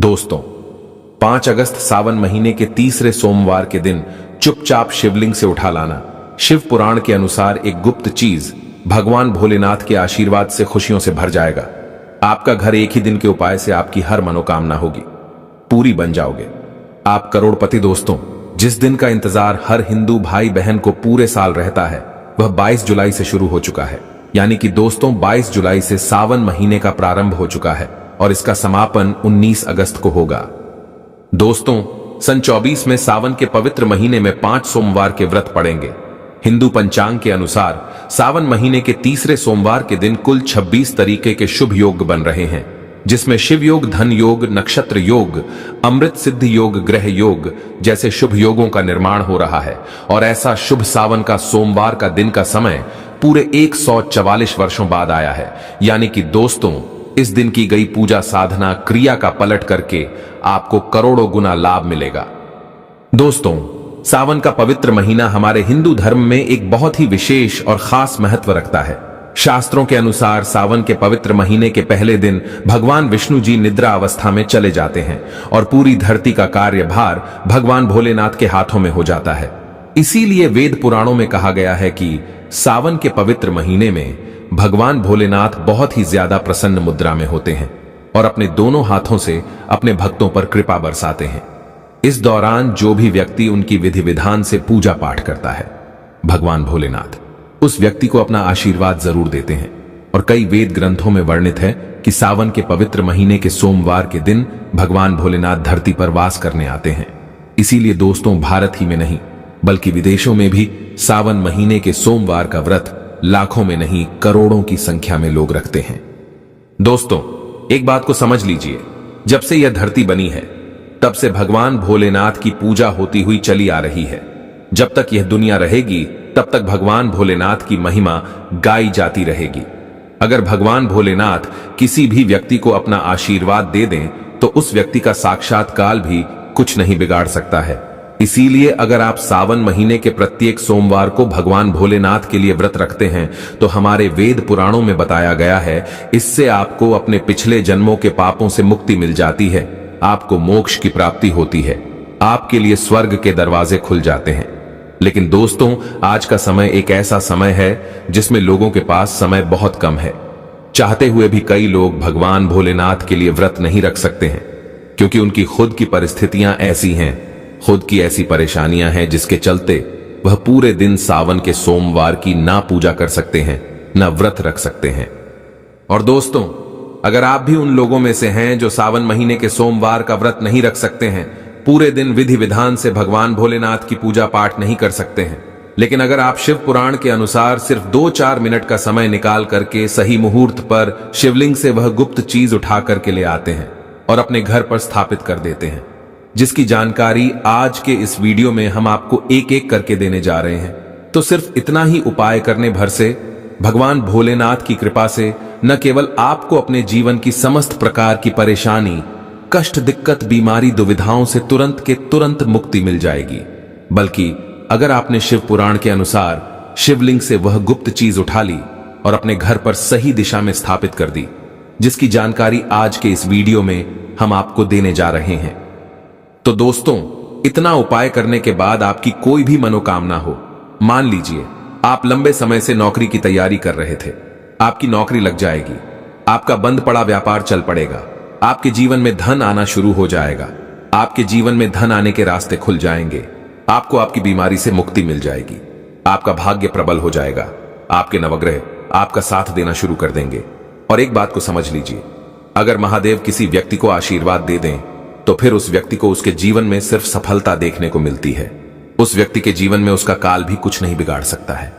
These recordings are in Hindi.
दोस्तों, 5 अगस्त सावन महीने के तीसरे सोमवार के दिन चुपचाप शिवलिंग से उठा लाना शिव पुराण के अनुसार एक गुप्त चीज भगवान भोलेनाथ के आशीर्वाद से खुशियों से भर जाएगा। आपका घर एक ही दिन के उपाय से आपकी हर मनोकामना होगी, पूरी बन जाओगे। आप करोड़पति। दोस्तों, जिस दिन का इंतजार हर हिंदू भाई बहन को पूरे साल रहता है वह 22 जुलाई से शुरू हो चुका है। यानी कि दोस्तों 22 जुलाई से सावन महीने का प्रारंभ हो चुका है और इसका समापन 19 अगस्त को होगा। दोस्तों, सन 24 में सावन के पवित्र महीने में 5 सोमवार के व्रत पड़ेंगे। हिंदू पंचांग के अनुसार सावन महीने के तीसरे सोमवार के दिन कुल 26 तरीके के शुभ योग बन रहे हैं, जिसमें शिव योग, धन योग, नक्षत्र योग, अमृत सिद्ध योग, ग्रह योग जैसे शुभ योगों का निर्माण हो रहा है। और ऐसा शुभ सावन का सोमवार का दिन का समय पूरे 144 वर्षों बाद आया है। यानी कि दोस्तों, इस दिन की गई पूजा साधना क्रिया का पलट करके आपको करोड़ों गुना लाभ मिलेगा। दोस्तों, सावन का पवित्र महीना हमारे हिंदू धर्म में एक बहुत ही विशेष और खास महत्व रखता है। शास्त्रों के अनुसार सावन के पवित्र महीने के पहले दिन भगवान विष्णु जी निद्रा अवस्था में चले जाते हैं और पूरी धरती का कार्यभार भगवान भोलेनाथ के हाथों में हो जाता है। इसीलिए वेद पुराणों में कहा गया है कि सावन के पवित्र महीने में भगवान भोलेनाथ बहुत ही ज्यादा प्रसन्न मुद्रा में होते हैं और अपने दोनों हाथों से अपने भक्तों पर कृपा बरसाते हैं। इस दौरान जो भी व्यक्ति उनकी विधि विधान से पूजा पाठ करता है, भगवान भोलेनाथ उस व्यक्ति को अपना आशीर्वाद जरूर देते हैं। और कई वेद ग्रंथों में वर्णित है कि सावन के पवित्र महीने के सोमवार के दिन भगवान भोलेनाथ धरती पर वास करने आते हैं। इसीलिए दोस्तों, भारत ही में नहीं बल्कि विदेशों में भी सावन महीने के सोमवार का व्रत लाखों में नहीं करोड़ों की संख्या में लोग रखते हैं। दोस्तों, एक बात को समझ लीजिए, जब से यह धरती बनी है तब से भगवान भोलेनाथ की पूजा होती हुई चली आ रही है। जब तक यह दुनिया रहेगी तब तक भगवान भोलेनाथ की महिमा गाई जाती रहेगी। अगर भगवान भोलेनाथ किसी भी व्यक्ति को अपना आशीर्वाद दे दें तो उस व्यक्ति का साक्षात्कार भी कुछ नहीं बिगाड़ सकता है। इसीलिए अगर आप सावन महीने के प्रत्येक सोमवार को भगवान भोलेनाथ के लिए व्रत रखते हैं तो हमारे वेद पुराणों में बताया गया है, इससे आपको अपने पिछले जन्मों के पापों से मुक्ति मिल जाती है, आपको मोक्ष की प्राप्ति होती है, आपके लिए स्वर्ग के दरवाजे खुल जाते हैं। लेकिन दोस्तों, आज का समय एक ऐसा समय है जिसमें लोगों के पास समय बहुत कम है। चाहते हुए भी कई लोग भगवान भोलेनाथ के लिए व्रत नहीं रख सकते हैं, क्योंकि उनकी खुद की परिस्थितियां ऐसी हैं, खुद की ऐसी परेशानियां हैं जिसके चलते वह पूरे दिन सावन के सोमवार की ना पूजा कर सकते हैं, ना व्रत रख सकते हैं। और दोस्तों, अगर आप भी उन लोगों में से हैं जो सावन महीने के सोमवार का व्रत नहीं रख सकते हैं, पूरे दिन विधि विधान से भगवान भोलेनाथ की पूजा पाठ नहीं कर सकते हैं, लेकिन अगर आप शिव पुराण के अनुसार सिर्फ 2-4 मिनट का समय निकाल करके सही मुहूर्त पर शिवलिंग से वह गुप्त चीज उठा करके ले आते हैं और अपने घर पर स्थापित कर देते हैं, जिसकी जानकारी आज के इस वीडियो में हम आपको एक एक करके देने जा रहे हैं, तो सिर्फ इतना ही उपाय करने भर से भगवान भोलेनाथ की कृपा से न केवल आपको अपने जीवन की समस्त प्रकार की परेशानी, कष्ट, दिक्कत, बीमारी, दुविधाओं से तुरंत के तुरंत मुक्ति मिल जाएगी, बल्कि अगर आपने शिव पुराण के अनुसार शिवलिंग से वह गुप्त चीज उठा ली और अपने घर पर सही दिशा में स्थापित कर दी, जिसकी जानकारी आज के इस वीडियो में हम आपको देने जा रहे हैं। तो दोस्तों, इतना उपाय करने के बाद आपकी कोई भी मनोकामना हो, मान लीजिए आप लंबे समय से नौकरी की तैयारी कर रहे थे, आपकी नौकरी लग जाएगी, आपका बंद पड़ा व्यापार चल पड़ेगा, आपके जीवन में धन आना शुरू हो जाएगा, आपके जीवन में धन आने के रास्ते खुल जाएंगे, आपको आपकी बीमारी से मुक्ति मिल जाएगी, आपका भाग्य प्रबल हो जाएगा, आपके नवग्रह आपका साथ देना शुरू कर देंगे। और एक बात को समझ लीजिए, अगर महादेव किसी व्यक्ति को आशीर्वाद दे दें तो फिर उस व्यक्ति को उसके जीवन में सिर्फ सफलता देखने को मिलती है। उस व्यक्ति के जीवन में उसका काल भी कुछ नहीं बिगाड़ सकता है।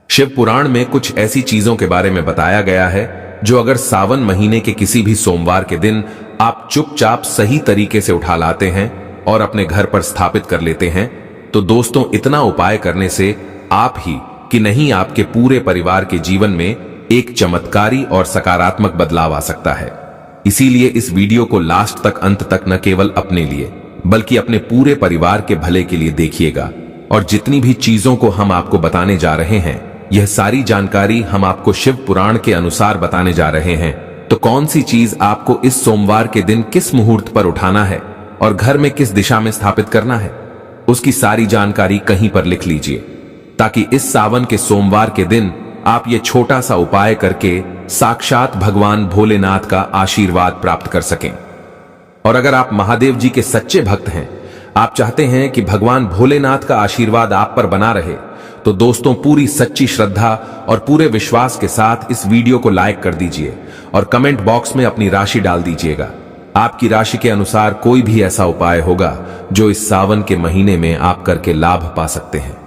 शिव पुराण में कुछ ऐसी चीजों के बारे में बताया गया है जो अगर सावन महीने के किसी भी सोमवार के दिन आप चुपचाप सही तरीके से उठा लाते हैं और अपने घर पर स्थापित कर लेते हैं, तो दोस्तों, इतना उपाय करने से आप ही कि नहीं आपके पूरे परिवार के जीवन में एक चमत्कारी और सकारात्मक बदलाव आ सकता है। इसीलिए इस वीडियो को लास्ट तक, अंत तक न केवल अपने लिए बल्कि अपने पूरे परिवार के भले के लिए देखिएगा। और जितनी भी चीजों को हम आपको बताने जा रहे हैं, यह सारी जानकारी हम आपको शिव पुराण के अनुसार बताने जा रहे हैं, तो कौन सी चीज आपको इस सोमवार के दिन किस मुहूर्त पर उठाना है और घर में किस दिशा में स्थापित करना है, उसकी सारी जानकारी कहीं पर लिख लीजिए, ताकि इस सावन के सोमवार के दिन आप ये छोटा सा उपाय करके साक्षात भगवान भोलेनाथ का आशीर्वाद प्राप्त कर सकें। और अगर आप महादेव जी के सच्चे भक्त हैं, आप चाहते हैं कि भगवान भोलेनाथ का आशीर्वाद आप पर बना रहे, तो दोस्तों पूरी सच्ची श्रद्धा और पूरे विश्वास के साथ इस वीडियो को लाइक कर दीजिए और कमेंट बॉक्स में अपनी राशि डाल दीजिएगा। आपकी राशि के अनुसार कोई भी ऐसा उपाय होगा जो इस सावन के महीने में आप करके लाभ पा सकते हैं,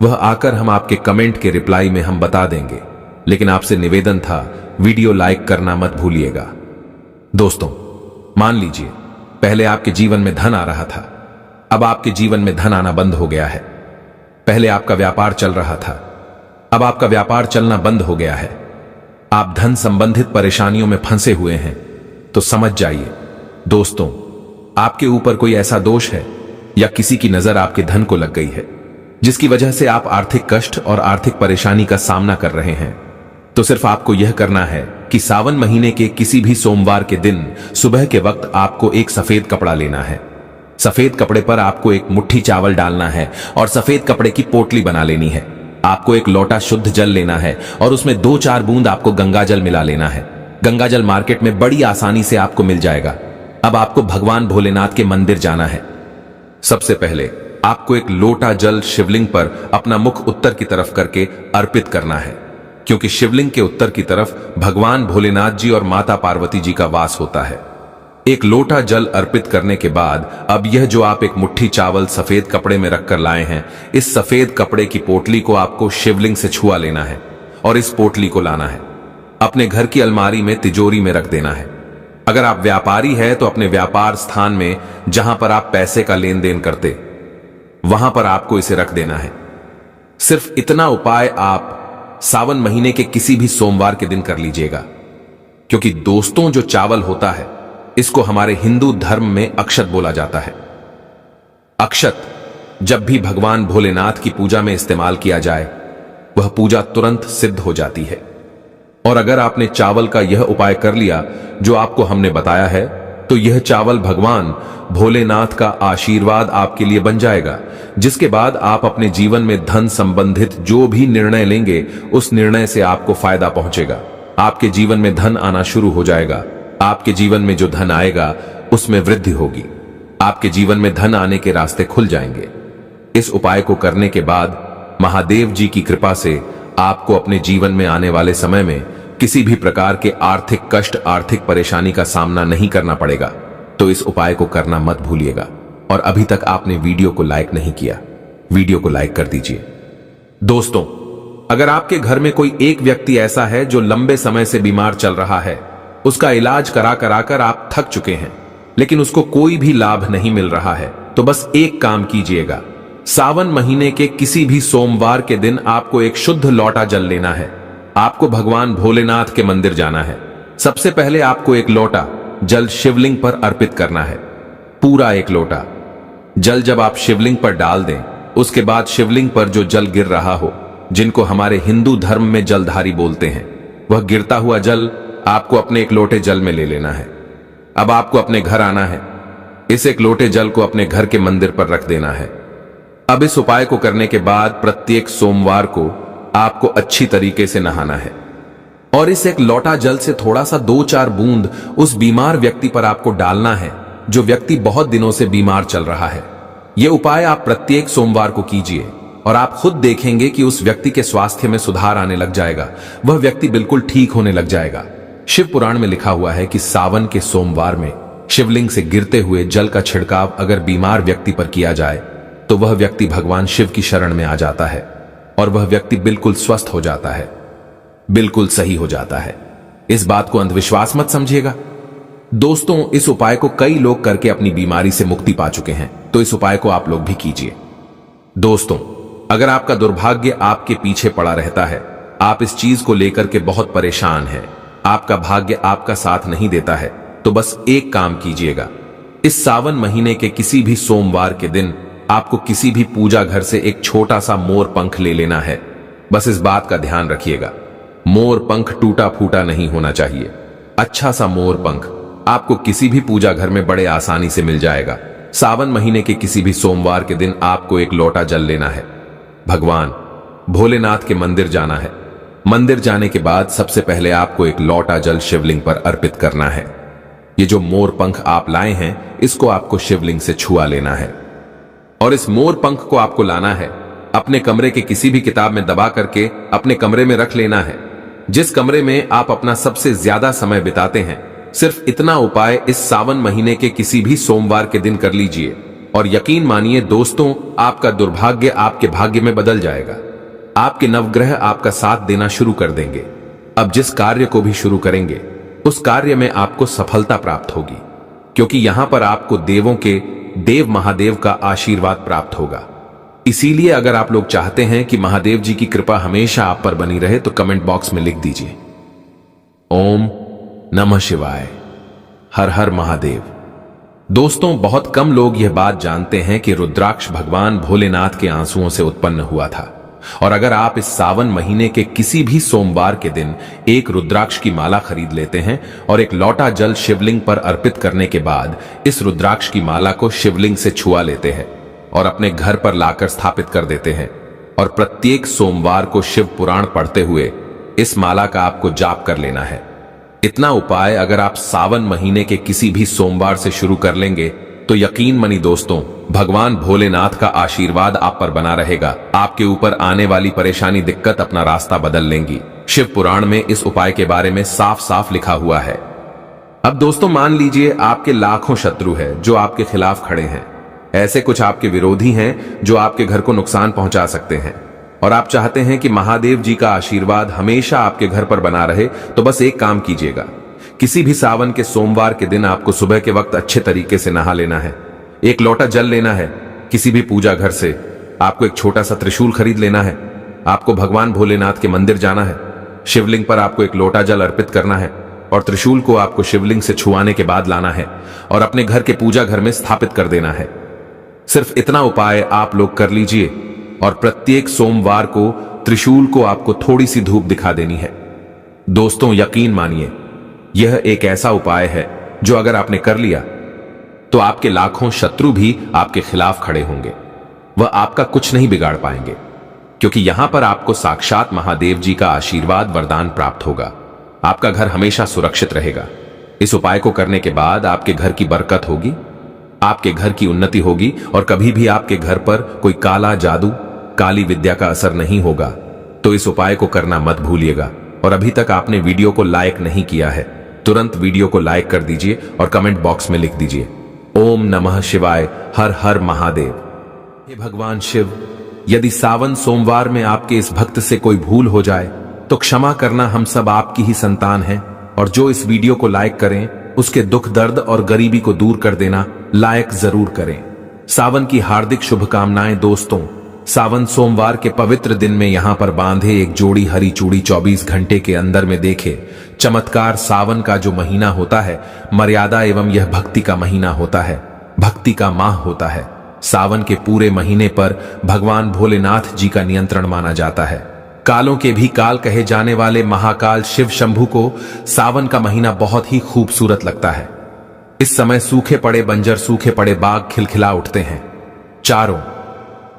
वह आकर हम आपके कमेंट के रिप्लाई में हम बता देंगे। लेकिन आपसे निवेदन था, वीडियो लाइक करना मत भूलिएगा। दोस्तों, मान लीजिए पहले आपके जीवन में धन आ रहा था, अब आपके जीवन में धन आना बंद हो गया है। पहले आपका व्यापार चल रहा था, अब आपका व्यापार चलना बंद हो गया है। आप धन संबंधित परेशानियों में फंसे हुए हैं, तो समझ जाइए दोस्तों, आपके ऊपर कोई ऐसा दोष है या किसी की नजर आपके धन को लग गई है, जिसकी वजह से आप आर्थिक कष्ट और आर्थिक परेशानी का सामना कर रहे हैं। तो सिर्फ आपको यह करना है कि सावन महीने के किसी भी सोमवार के दिन सुबह के वक्त आपको एक सफेद कपड़ा लेना है। सफेद कपड़े पर आपको एक मुट्ठी चावल डालना है और सफेद कपड़े की पोटली बना लेनी है। आपको एक लोटा शुद्ध जल लेना है और उसमें 2-4 बूंद आपको गंगा जल मिला लेना है। गंगा जल मार्केट में बड़ी आसानी से आपको मिल जाएगा। अब आपको भगवान भोलेनाथ के मंदिर जाना है। सबसे पहले आपको एक लोटा जल शिवलिंग पर अपना मुख उत्तर की तरफ करके अर्पित करना है, क्योंकि शिवलिंग के उत्तर की तरफ भगवान भोलेनाथ जी और माता पार्वती जी का वास होता है। एक लोटा जल अर्पित करने के बाद अब यह जो आप एक मुट्ठी चावल सफेद कपड़े में रखकर लाए हैं, इस सफेद कपड़े की पोटली को आपको शिवलिंग से छुआ लेना है और इस पोटली को लाना है, अपने घर की अलमारी में तिजोरी में रख देना है। अगर आप व्यापारी है तो अपने व्यापार स्थान में जहां पर आप पैसे का लेन देन करते, वहां पर आपको इसे रख देना है। सिर्फ इतना उपाय आप सावन महीने के किसी भी सोमवार के दिन कर लीजिएगा, क्योंकि दोस्तों जो चावल होता है इसको हमारे हिंदू धर्म में अक्षत बोला जाता है। अक्षत जब भी भगवान भोलेनाथ की पूजा में इस्तेमाल किया जाए, वह पूजा तुरंत सिद्ध हो जाती है। और अगर आपने चावल का यह उपाय कर लिया जो आपको हमने बताया है, तो यह चावल भगवान भोलेनाथ का आशीर्वाद आपके लिए बन जाएगा, जिसके बाद आप अपने जीवन में धन संबंधित जो भी निर्णय लेंगे, उस निर्णय से आपको फायदा पहुंचेगा। आपके जीवन में धन आना शुरू हो जाएगा। आपके जीवन में जो धन आएगा उसमें वृद्धि होगी। आपके जीवन में धन आने के रास्ते खुल जाएंगे। इस उपाय को करने के बाद महादेव जी की कृपा से आपको अपने जीवन में आने वाले समय में किसी भी प्रकार के आर्थिक कष्ट, आर्थिक परेशानी का सामना नहीं करना पड़ेगा। तो इस उपाय को करना मत भूलिएगा। और अभी तक आपने वीडियो को लाइक नहीं किया, वीडियो को लाइक कर दीजिए। दोस्तों, अगर आपके घर में कोई एक व्यक्ति ऐसा है जो लंबे समय से बीमार चल रहा है, उसका इलाज करा कराकर आप थक चुके हैं, लेकिन उसको कोई भी लाभ नहीं मिल रहा है, तो बस एक काम कीजिएगा। सावन महीने के किसी भी सोमवार के दिन आपको एक शुद्ध लोटा जल लेना है। आपको भगवान भोलेनाथ के मंदिर जाना है। सबसे पहले आपको एक लोटा जल शिवलिंग पर अर्पित करना है, पूरा एक लोटा जल। जब आप शिवलिंग पर डाल दें, उसके बाद शिवलिंग पर जो जल गिर रहा हो, जिनको हमारे हिंदू धर्म में जलधारी बोलते हैं, वह गिरता हुआ जल आपको अपने एक लोटे जल में ले लेना है। अब आपको अपने घर आना है, इस एक लोटे जल को अपने घर के मंदिर पर रख देना है। अब इस उपाय को करने के बाद प्रत्येक सोमवार को आपको अच्छी तरीके से नहाना है और इस एक लोटा जल से थोड़ा सा 2-4 बूंद उस बीमार व्यक्ति पर आपको डालना है, जो व्यक्ति बहुत दिनों से बीमार चल रहा है। यह उपाय आप प्रत्येक सोमवार को कीजिए और आप खुद देखेंगे कि उस व्यक्ति के स्वास्थ्य में सुधार आने लग जाएगा। वह व्यक्ति बिल्कुल ठीक होने लग जाएगा। शिव पुराण में लिखा हुआ है कि सावन के सोमवार में शिवलिंग से गिरते हुए जल का छिड़काव अगर बीमार व्यक्ति पर किया जाए, तो वह व्यक्ति भगवान शिव की शरण में आ जाता है और वह व्यक्ति बिल्कुल स्वस्थ हो जाता है, बिल्कुल सही हो जाता है। इस बात को अंधविश्वास मत समझिएगा। दोस्तों, इस उपाय को कई लोग करके अपनी बीमारी से मुक्ति पा चुके हैं, तो इस उपाय को आप लोग भी कीजिए। दोस्तों, अगर आपका दुर्भाग्य आपके पीछे पड़ा रहता है, आप इस चीज को लेकर के बहुत परेशान हैं, आपका भाग्य आपका साथ नहीं देता है, तो बस एक काम कीजिएगा। इस सावन महीने के किसी भी सोमवार के दिन आपको किसी भी पूजा घर से एक छोटा सा मोर पंख ले लेना है। बस इस बात का ध्यान रखिएगा, मोर पंख टूटा फूटा नहीं होना चाहिए। अच्छा सा मोर पंख आपको किसी भी पूजा घर में बड़े आसानी से मिल जाएगा। सावन महीने के किसी भी सोमवार के दिन आपको एक लोटा जल लेना है, भगवान भोलेनाथ के मंदिर जाना है। मंदिर जाने के बाद सबसे पहले आपको एक लोटा जल शिवलिंग पर अर्पित करना है। ये जो मोर पंख आप लाए हैं, इसको आपको शिवलिंग से छुआ लेना है और इस मोर पंख को आपको लाना है, अपने कमरे के किसी भी किताब में दबा करके अपने कमरे में रख लेना है, जिस कमरे में आप अपना सबसे ज्यादा समय बिताते हैं। सिर्फ इतना उपाय इस सावन महीने के किसी भी सोमवार के दिन कर लीजिए और यकीन मानिए दोस्तों, आपका दुर्भाग्य आपके भाग्य में बदल जाएगा। आपके नवग्रह आपका साथ देना शुरू कर देंगे। अब जिस कार्य को भी शुरू करेंगे उस कार्य में आपको सफलता प्राप्त होगी, क्योंकि यहां पर आपको देवों के देव महादेव का आशीर्वाद प्राप्त होगा। इसीलिए अगर आप लोग चाहते हैं कि महादेव जी की कृपा हमेशा आप पर बनी रहे तो कमेंट बॉक्स में लिख दीजिए ओम नमः शिवाय, हर हर महादेव। दोस्तों, बहुत कम लोग यह बात जानते हैं कि रुद्राक्ष भगवान भोलेनाथ के आंसुओं से उत्पन्न हुआ था। और अगर आप इस सावन महीने के किसी भी सोमवार के दिन एक रुद्राक्ष की माला खरीद लेते हैं और एक लोटा जल शिवलिंग पर अर्पित करने के बाद इस रुद्राक्ष की माला को शिवलिंग से छुआ लेते हैं और अपने घर पर लाकर स्थापित कर देते हैं और प्रत्येक सोमवार को शिव पुराण पढ़ते हुए इस माला का आपको जाप कर लेना है। इतना उपाय अगर आप सावन महीने के किसी भी सोमवार से शुरू कर लेंगे तो यकीन मानी दोस्तों, भगवान भोलेनाथ का आशीर्वाद आप पर बना रहेगा। आपके ऊपर आने वाली परेशानी दिक्कत अपना रास्ता बदल लेंगी। शिव पुराण में इस उपाय के बारे में साफ साफ लिखा हुआ है। अब दोस्तों, मान लीजिए आपके लाखों शत्रु है जो आपके खिलाफ खड़े हैं। ऐसे कुछ आपके विरोधी हैं जो आपके घर को नुकसान पहुंचा सकते हैं और आप चाहते हैं कि महादेव जी का आशीर्वाद हमेशा आपके घर पर बना रहे। तो बस एक काम कीजिएगा, किसी भी सावन के सोमवार के दिन आपको सुबह के वक्त अच्छे तरीके से नहा लेना है, एक लोटा जल लेना है। किसी भी पूजा घर से आपको एक छोटा सा त्रिशूल खरीद लेना है। आपको भगवान भोलेनाथ के मंदिर जाना है, शिवलिंग पर आपको एक लोटा जल अर्पित करना है और त्रिशूल को आपको शिवलिंग से छुआने के बाद लाना है और अपने घर के पूजा घर में स्थापित कर देना है। सिर्फ इतना उपाय आप लोग कर लीजिए और प्रत्येक सोमवार को त्रिशूल को आपको थोड़ी सी धूप दिखा देनी है। दोस्तों, यकीन मानिए यह एक ऐसा उपाय है जो अगर आपने कर लिया तो आपके लाखों शत्रु भी आपके खिलाफ खड़े होंगे, वह आपका कुछ नहीं बिगाड़ पाएंगे, क्योंकि यहां पर आपको साक्षात महादेव जी का आशीर्वाद वरदान प्राप्त होगा। आपका घर हमेशा सुरक्षित रहेगा। इस उपाय को करने के बाद आपके घर की बरकत होगी, आपके घर की उन्नति होगी और कभी भी आपके घर पर कोई काला जादू, काली विद्या का असर नहीं होगा। तो इस उपाय को करना मत भूलिएगा। और अभी तक आपने वीडियो को लाइक नहीं किया है, तुरंत वीडियो को लाइक कर दीजिए और कमेंट बॉक्स में लिख दीजिए ओम नमः शिवाय, हर हर महादेव। हे भगवान शिव, यदि सावन सोमवार में आपके इस भक्त से कोई भूल हो जाए तो क्षमा करना, हम सब आपकी ही संतान हैं। और जो इस वीडियो को लाइक करें उसके दुख दर्द और गरीबी को दूर कर देना लाइक जरूर करें। सावन की हार्दिक शुभकामनाएं दोस्तों। सावन सोमवार के पवित्र दिन में यहां पर बांधे एक जोड़ी हरी चूड़ी 24 घंटे के अंदर में देखे चमत्कार। सावन का जो महीना होता है मर्यादा एवं यह भक्ति का महीना होता है, भक्ति का माह होता है। सावन के पूरे महीने पर भगवान भोलेनाथ जी का नियंत्रण माना जाता है। कालों के भी काल कहे जाने वाले महाकाल शिव शंभू को सावन का महीना बहुत ही खूबसूरत लगता है। इस समय सूखे पड़े बंजर, सूखे पड़े बाग खिलखिला उठते हैं, चारों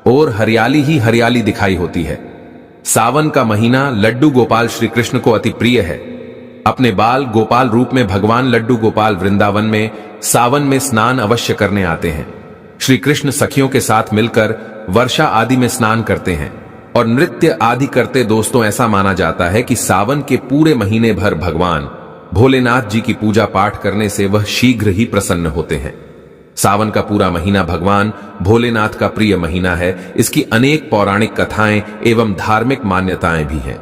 और हरियाली ही हरियाली दिखाई होती है। सावन का महीना लड्डू गोपाल श्री कृष्ण को अति प्रिय है। अपने बाल गोपाल रूप में भगवान लड्डू गोपाल वृंदावन में सावन में स्नान अवश्य करने आते हैं। श्री कृष्ण सखियों के साथ मिलकर वर्षा आदि में स्नान करते हैं और नृत्य आदि करते। दोस्तों, ऐसा माना जाता है कि सावन के पूरे महीने भर भगवान भोलेनाथ जी की पूजा पाठ करने से वह शीघ्र ही प्रसन्न होते हैं। सावन का पूरा महीना भगवान भोलेनाथ का प्रिय महीना है। इसकी अनेक पौराणिक कथाएं एवं धार्मिक मान्यताएं भी हैं।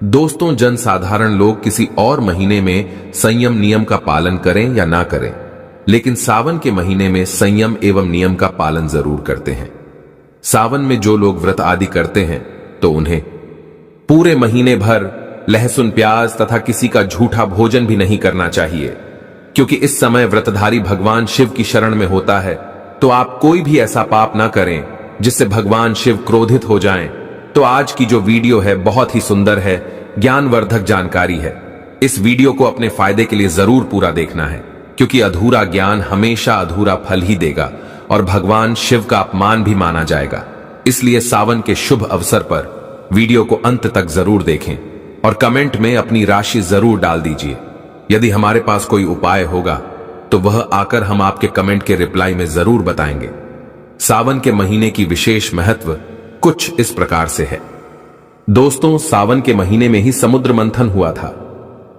दोस्तों, जनसाधारण लोग किसी और महीने में संयम नियम का पालन करें या ना करें, लेकिन सावन के महीने में संयम एवं नियम का पालन जरूर करते हैं। सावन में जो लोग व्रत आदि करते हैं तो उन्हें पूरे महीने भर लहसुन प्याज तथा किसी का झूठा भोजन भी नहीं करना चाहिए, क्योंकि इस समय व्रतधारी भगवान शिव की शरण में होता है। तो आप कोई भी ऐसा पाप ना करें जिससे भगवान शिव क्रोधित हो जाएं। तो आज की जो वीडियो है बहुत ही सुंदर है, ज्ञानवर्धक जानकारी है। इस वीडियो को अपने फायदे के लिए जरूर पूरा देखना है, क्योंकि अधूरा ज्ञान हमेशा अधूरा फल ही देगा और भगवान शिव का अपमान भी माना जाएगा। इसलिए सावन के शुभ अवसर पर वीडियो को अंत तक जरूर देखें और कमेंट में अपनी राशि जरूर डाल दीजिए। यदि हमारे पास कोई उपाय होगा तो वह आकर हम आपके कमेंट के रिप्लाई में जरूर बताएंगे। सावन के महीने की विशेष महत्व कुछ इस प्रकार से है। दोस्तों, सावन के महीने में ही समुद्र मंथन हुआ था।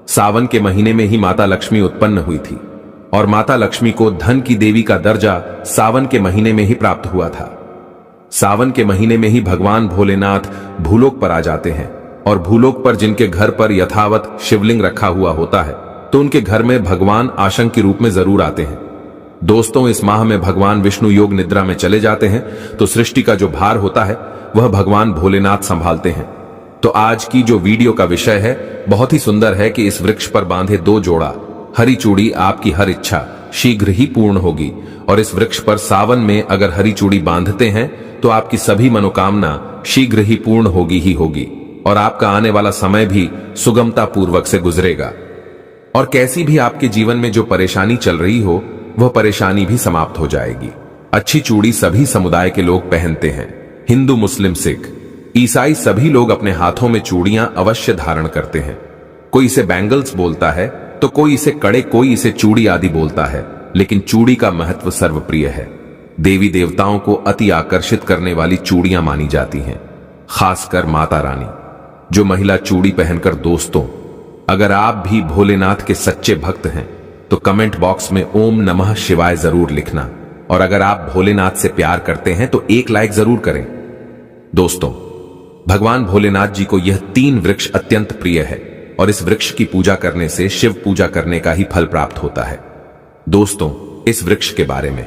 सावन के महीने में ही माता लक्ष्मी उत्पन्न हुई थी और माता लक्ष्मी को धन की देवी का दर्जा सावन के महीने में ही प्राप्त हुआ था। सावन के महीने में ही भगवान भोलेनाथ भूलोक पर आ जाते हैं और भूलोक पर जिनके घर पर यथावत शिवलिंग रखा हुआ होता है तो उनके घर में भगवान आशंक के रूप में जरूर आते हैं। दोस्तों, इस माह में भगवान विष्णु योग निद्रा में चले जाते हैं तो सृष्टि का जो भार होता है वह भगवान भोलेनाथ संभालते हैं। तो आज की जो वीडियो का विषय है बहुत ही सुंदर है कि इस वृक्ष पर बांधे 2 जोड़ा हरी चूड़ी आपकी हर इच्छा शीघ्र ही पूर्ण होगी। और इस वृक्ष पर सावन में अगर हरी चूड़ी बांधते हैं तो आपकी सभी मनोकामना शीघ्र ही पूर्ण होगी ही होगी और आपका आने वाला समय भी सुगमता पूर्वक से गुजरेगा। और कैसी भी आपके जीवन में जो परेशानी चल रही हो वह परेशानी भी समाप्त हो जाएगी। अच्छी चूड़ी सभी समुदाय के लोग पहनते हैं। हिंदू, मुस्लिम, सिख, ईसाई सभी लोग अपने हाथों में चूड़ियां अवश्य धारण करते हैं। कोई इसे बैंगल्स बोलता है तो कोई इसे कड़े, कोई इसे चूड़ी आदि बोलता है, लेकिन चूड़ी का महत्व सर्वप्रिय है। देवी देवताओं को अति आकर्षित करने वाली चूड़ियां मानी जाती हैं, खासकर माता रानी। जो महिला चूड़ी पहनकर, दोस्तों, अगर आप भी भोलेनाथ के सच्चे भक्त हैं तो कमेंट बॉक्स में ओम नमः शिवाय जरूर लिखना। और अगर आप भोलेनाथ से प्यार करते हैं तो 1 लाइक जरूर करें। दोस्तों, भगवान भोलेनाथ जी को यह 3 वृक्ष अत्यंत प्रिय है और इस वृक्ष की पूजा करने से शिव पूजा करने का ही फल प्राप्त होता है। दोस्तों, इस वृक्ष के बारे में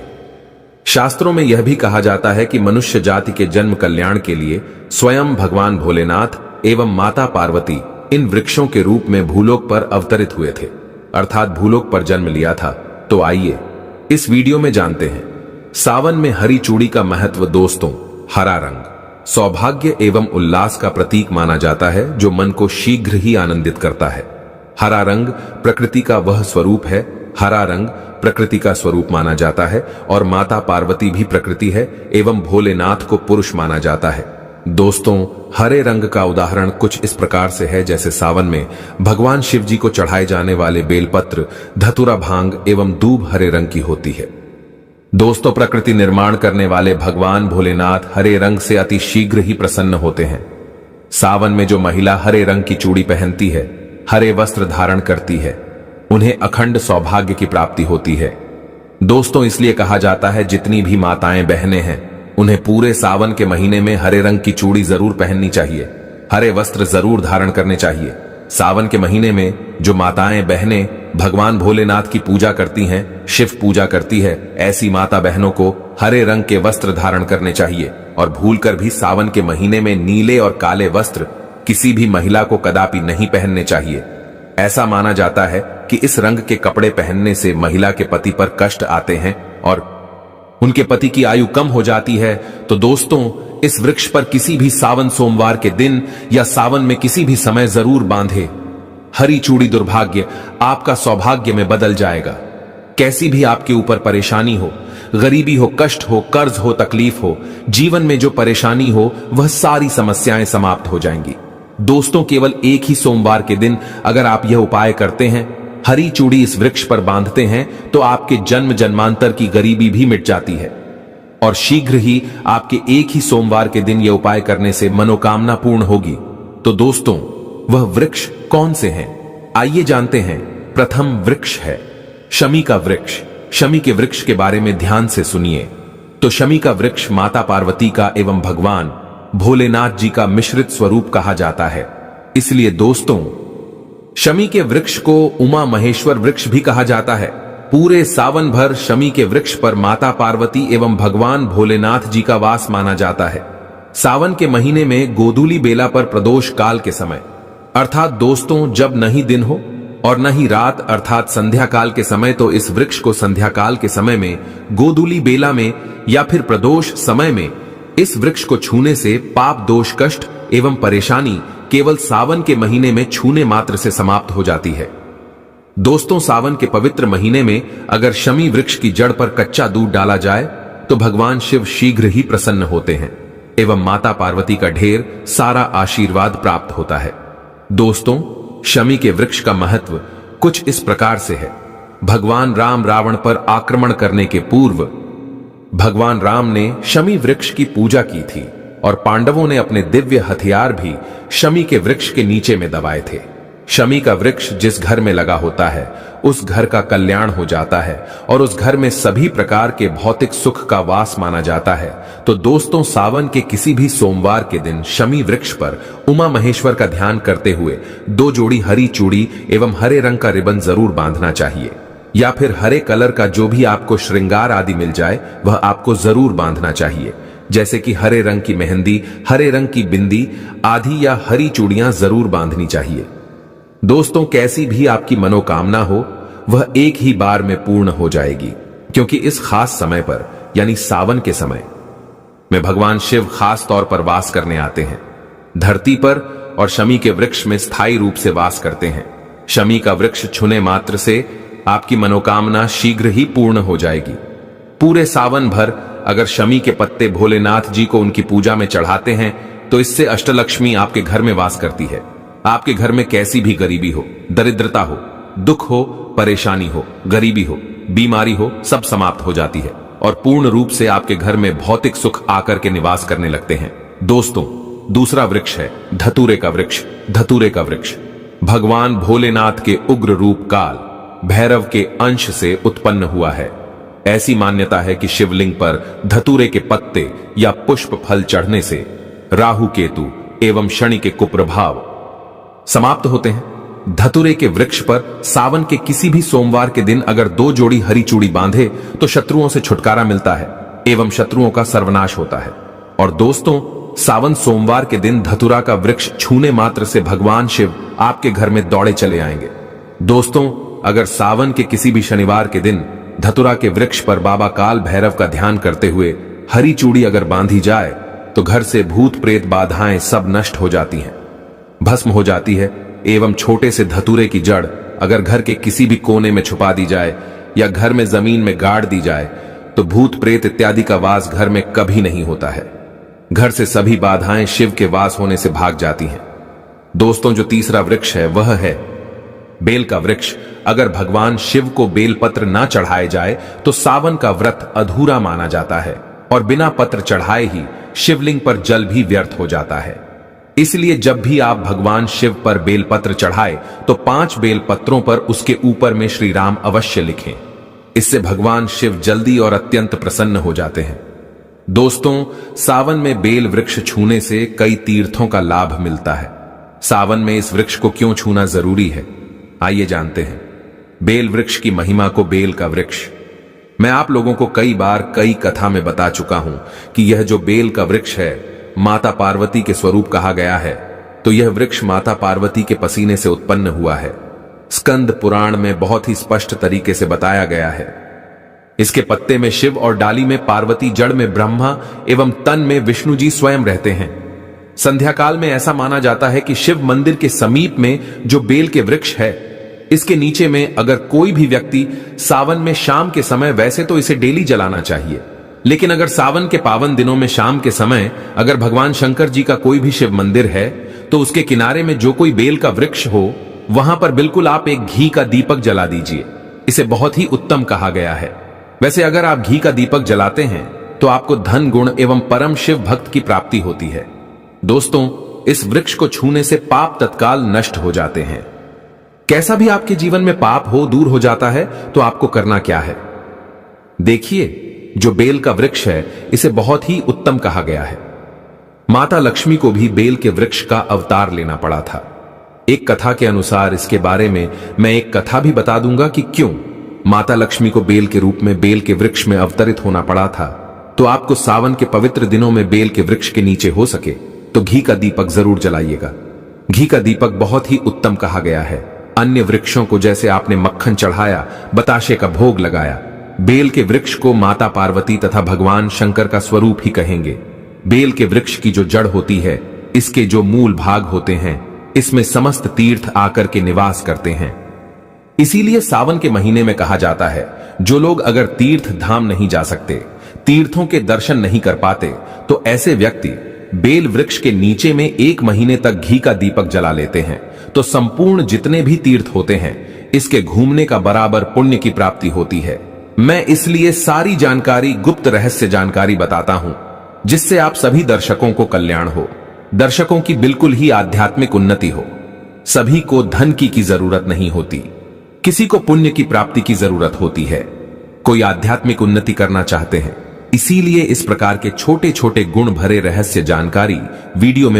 शास्त्रों में यह भी कहा जाता है कि मनुष्य जाति के जन्म कल्याण के लिए स्वयं भगवान भोलेनाथ एवं माता पार्वती इन वृक्षों के रूप में भूलोक पर अवतरित हुए थे, अर्थात भूलोक पर जन्म लिया था। तो आइए इस वीडियो में जानते हैं सावन में हरी चूड़ी का महत्व। दोस्तों, हरा रंग सौभाग्य एवं उल्लास का प्रतीक माना जाता है जो मन को शीघ्र ही आनंदित करता है। हरा रंग प्रकृति का वह स्वरूप है। हरा रंग प्रकृति का स्वरूप माना जाता है और माता पार्वती भी प्रकृति है एवं भोलेनाथ को पुरुष माना जाता है। दोस्तों, हरे रंग का उदाहरण कुछ इस प्रकार से है जैसे सावन में भगवान शिव जी को चढ़ाए जाने वाले बेलपत्र, धतूरा, भांग एवं दूब हरे रंग की होती है। दोस्तों, प्रकृति निर्माण करने वाले भगवान भोलेनाथ हरे रंग से अति शीघ्र ही प्रसन्न होते हैं। सावन में जो महिला हरे रंग की चूड़ी पहनती है, हरे वस्त्र धारण करती है, उन्हें अखंड सौभाग्य की प्राप्ति होती है। दोस्तों, इसलिए कहा जाता है जितनी भी माताएं बहनें हैं उन्हें पूरे सावन के महीने में हरे रंग की चूड़ी जरूर पहननी चाहिए, हरे वस्त्र जरूर धारण करने चाहिए। सावन के महीने में जो माताएं बहनें भगवान भोलेनाथ की पूजा करती हैं, शिव पूजा करती है, ऐसी माता बहनों को हरे रंग के वस्त्र धारण करने चाहिए और भूलकर भी सावन के महीने में नीले और काले वस्त्र किसी भी महिला को कदापि नहीं पहनने चाहिए। ऐसा माना जाता है कि इस रंग के कपड़े पहनने से महिला के पति पर कष्ट आते हैं और उनके पति की आयु कम हो जाती है। तो दोस्तों, इस वृक्ष पर किसी भी सावन सोमवार के दिन या सावन में किसी भी समय जरूर बांधे हरी चूड़ी। दुर्भाग्य आपका सौभाग्य में बदल जाएगा। कैसी भी आपके ऊपर परेशानी हो, गरीबी हो, कष्ट हो, कर्ज हो, तकलीफ हो, जीवन में जो परेशानी हो वह सारी समस्याएं समाप्त हो जाएंगी। दोस्तों, केवल एक ही सोमवार के दिन अगर आप यह उपाय करते हैं, हरी चूड़ी इस वृक्ष पर बांधते हैं, तो आपके जन्म जन्मांतर की गरीबी भी मिट जाती है और शीघ्र ही आपके एक ही सोमवार के दिन यह उपाय करने से मनोकामना पूर्ण होगी। तो दोस्तों, वह वृक्ष कौन से हैं? आइए जानते हैं। प्रथम वृक्ष है शमी का वृक्ष। शमी के वृक्ष के बारे में ध्यान से सुनिए। तो शमी का वृक्ष माता पार्वती का एवं भगवान भोलेनाथ जी का मिश्रित स्वरूप कहा जाता है। इसलिए दोस्तों, शमी के वृक्ष को उमा महेश्वर वृक्ष भी कहा जाता है। पूरे सावन भर शमी के वृक्ष पर माता पार्वती एवं भगवान भोलेनाथ जी का वास माना जाता है। सावन के महीने में गोधूली बेला पर प्रदोष काल के समय, अर्थात दोस्तों जब नहीं दिन हो और न ही रात अर्थात संध्या काल के समय, तो इस वृक्ष को संध्या काल के समय में, गोधूली बेला में या फिर प्रदोष समय में इस वृक्ष को छूने से पाप, दोष, कष्ट एवं परेशानी केवल सावन के महीने में छूने मात्र से समाप्त हो जाती है। दोस्तों, सावन के पवित्र महीने में अगर शमी वृक्ष की जड़ पर कच्चा दूध डाला जाए तो भगवान शिव शीघ्र ही प्रसन्न होते हैं एवं माता पार्वती का ढेर सारा आशीर्वाद प्राप्त होता है। दोस्तों, शमी के वृक्ष का महत्व कुछ इस प्रकार से है। भगवान राम रावण पर आक्रमण करने के पूर्व भगवान राम ने शमी वृक्ष की पूजा की थी और पांडवों ने अपने दिव्य हथियार भी शमी के वृक्ष के नीचे में दबाए थे। शमी का वृक्ष जिस घर में लगा होता है उस घर का कल्याण हो जाता है और उस घर में सभी प्रकार के भौतिक सुख का वास माना जाता है। तो दोस्तों, सावन के किसी भी सोमवार के दिन शमी वृक्ष पर उमा महेश्वर का ध्यान करते हुए 2 जोड़ी हरी चूड़ी एवं हरे रंग का रिबन जरूर बांधना चाहिए, या फिर हरे कलर का जो भी आपको श्रृंगार आदि मिल जाए वह आपको जरूर बांधना चाहिए, जैसे कि हरे रंग की मेहंदी, हरे रंग की बिंदी आदि या हरी चूड़ियां जरूर बांधनी चाहिए। दोस्तों, कैसी भी आपकी मनोकामना हो वह एक ही बार में पूर्ण हो जाएगी, क्योंकि इस खास समय पर यानी सावन के समय में भगवान शिव खास तौर पर वास करने आते हैं धरती पर और शमी के वृक्ष में स्थायी रूप से वास करते हैं। शमी का वृक्ष छूने मात्र से आपकी मनोकामना शीघ्र ही पूर्ण हो जाएगी। पूरे सावन भर अगर शमी के पत्ते भोलेनाथ जी को उनकी पूजा में चढ़ाते हैं तो इससे अष्टलक्ष्मी आपके घर में वास करती है। आपके घर में कैसी भी गरीबी हो, दरिद्रता हो, दुख हो, परेशानी हो, गरीबी हो, बीमारी हो, सब समाप्त हो जाती है और पूर्ण रूप से आपके घर में भौतिक सुख आकर के निवास करने लगते हैं। दोस्तों, दूसरा वृक्ष है धतूरे का वृक्ष। धतूरे का वृक्ष भगवान भोलेनाथ के उग्र रूप काल भैरव के अंश से उत्पन्न हुआ है। ऐसी मान्यता है कि शिवलिंग पर धतूरे के पत्ते या पुष्प फल चढ़ने से राहु केतु एवं शनि के कुप्रभाव समाप्त होते हैं। धतूरे के वृक्ष पर सावन के किसी भी सोमवार के दिन अगर 2 जोड़ी हरी चूड़ी बांधे तो शत्रुओं से छुटकारा मिलता है एवं शत्रुओं का सर्वनाश होता है। और दोस्तों, सावन सोमवार के दिन धतूरा का वृक्ष छूने मात्र से भगवान शिव आपके घर में दौड़े चले आएंगे। दोस्तों, अगर सावन के किसी भी शनिवार के दिन धतूरा के वृक्ष पर बाबा काल भैरव का ध्यान करते हुए हरी चूड़ी अगर बांधी जाए तो घर से भूत प्रेत बाधाएं सब नष्ट हो जाती हैं, भस्म हो जाती है एवं छोटे से धतूरे की जड़ अगर घर के किसी भी कोने में छुपा दी जाए या घर में जमीन में गाड़ दी जाए तो भूत प्रेत इत्यादि का वास घर में कभी नहीं होता है। घर से सभी बाधाएं शिव के वास होने से भाग जाती हैं। दोस्तों, जो तीसरा वृक्ष है वह है बेल का वृक्ष। अगर भगवान शिव को बेलपत्र ना चढ़ाए जाए तो सावन का व्रत अधूरा माना जाता है और बिना पत्र चढ़ाए ही शिवलिंग पर जल भी व्यर्थ हो जाता है। इसलिए जब भी आप भगवान शिव पर बेलपत्र चढ़ाए तो 5 बेलपत्रों पर उसके ऊपर में श्री राम अवश्य लिखें। इससे भगवान शिव जल्दी और अत्यंत प्रसन्न हो जाते हैं। दोस्तों, सावन में बेल वृक्ष छूने से कई तीर्थों का लाभ मिलता है। सावन में इस वृक्ष को क्यों छूना जरूरी है, आइए जानते हैं। बेल वृक्ष की महिमा को बेल का वृक्ष। मैं आप लोगों को कई बार कई कथा में बता चुका हूं कि यह जो बेल का वृक्ष है माता पार्वती के स्वरूप कहा गया है, तो यह वृक्ष माता पार्वती के पसीने से उत्पन्न हुआ है। स्कंद पुराण में बहुत ही स्पष्ट तरीके से बताया गया है। इसके पत्ते में शिव और डाली में पार्वती, जड़ में ब्रह्मा एवं तन में विष्णु जी स्वयं रहते हैं। संध्या काल में ऐसा माना जाता है कि शिव मंदिर के समीप में जो बेल के वृक्ष है, इसके नीचे में अगर कोई भी व्यक्ति सावन में शाम के समय, वैसे तो इसे डेली जलाना चाहिए, लेकिन अगर सावन के पावन दिनों में शाम के समय अगर भगवान शंकर जी का कोई भी शिव मंदिर है तो उसके किनारे में जो कोई बेल का वृक्ष हो वहां पर बिल्कुल आप एक घी का दीपक जला दीजिए। इसे बहुत ही उत्तम कहा गया है। वैसे अगर आप घी का दीपक जलाते हैं तो आपको धन गुण एवं परम शिव भक्त की प्राप्ति होती है। दोस्तों, इस वृक्ष को छूने से पाप तत्काल नष्ट हो जाते हैं। कैसा भी आपके जीवन में पाप हो दूर हो जाता है तो आपको करना क्या है? देखिए, जो बेल का वृक्ष है इसे बहुत ही उत्तम कहा गया है। माता लक्ष्मी को भी बेल के वृक्ष का अवतार लेना पड़ा था। एक कथा के अनुसार इसके बारे में मैं एक कथा भी बता दूंगा कि क्यों माता लक्ष्मी को बेल के रूप में बेल के वृक्ष में अवतरित होना पड़ा था। तो आपको सावन के पवित्र दिनों में बेल के वृक्ष के नीचे हो सके तो घी का दीपक जरूर जलाइएगा। घी का दीपक बहुत ही उत्तम कहा गया है। अन्य वृक्षों को जैसे आपने मक्खन चढ़ाया, बताशे का भोग लगाया, बेल के वृक्ष को माता पार्वती तथा भगवान शंकर का स्वरूप ही कहेंगे। बेल के वृक्ष की जो जड़ होती है इसके जो मूल भाग होते हैं, इसमें समस्त तीर्थ आकर के निवास करते हैं। इसीलिए सावन के महीने में कहा जाता है, जो लोग अगर तीर्थ धाम नहीं जा सकते, तीर्थों के दर्शन नहीं कर पाते, तो ऐसे व्यक्ति बेल वृक्ष के नीचे में 1 महीने तक घी का दीपक जला लेते हैं, तो संपूर्ण जितने भी तीर्थ होते हैं, इसके घूमने का बराबर पुण्य की प्राप्ति होती है। मैं इसलिए सारी जानकारी, गुप्त रहस्य जानकारी बताता हूं, जिससे आप सभी दर्शकों को कल्याण हो, दर्शकों की बिल्कुल ही आध्यात्मिक उन्नति हो। सभी को धन की जरूरत नहीं होती, किसी को पुण्य की प्राप्ति की जरूरत होती है। कोई आध्यात्मिक उन्नति करना चाहते हैं, इसीलिए इस प्रकार के छोटे छोटे गुण भरे रहस्य जानकारी वीडियो में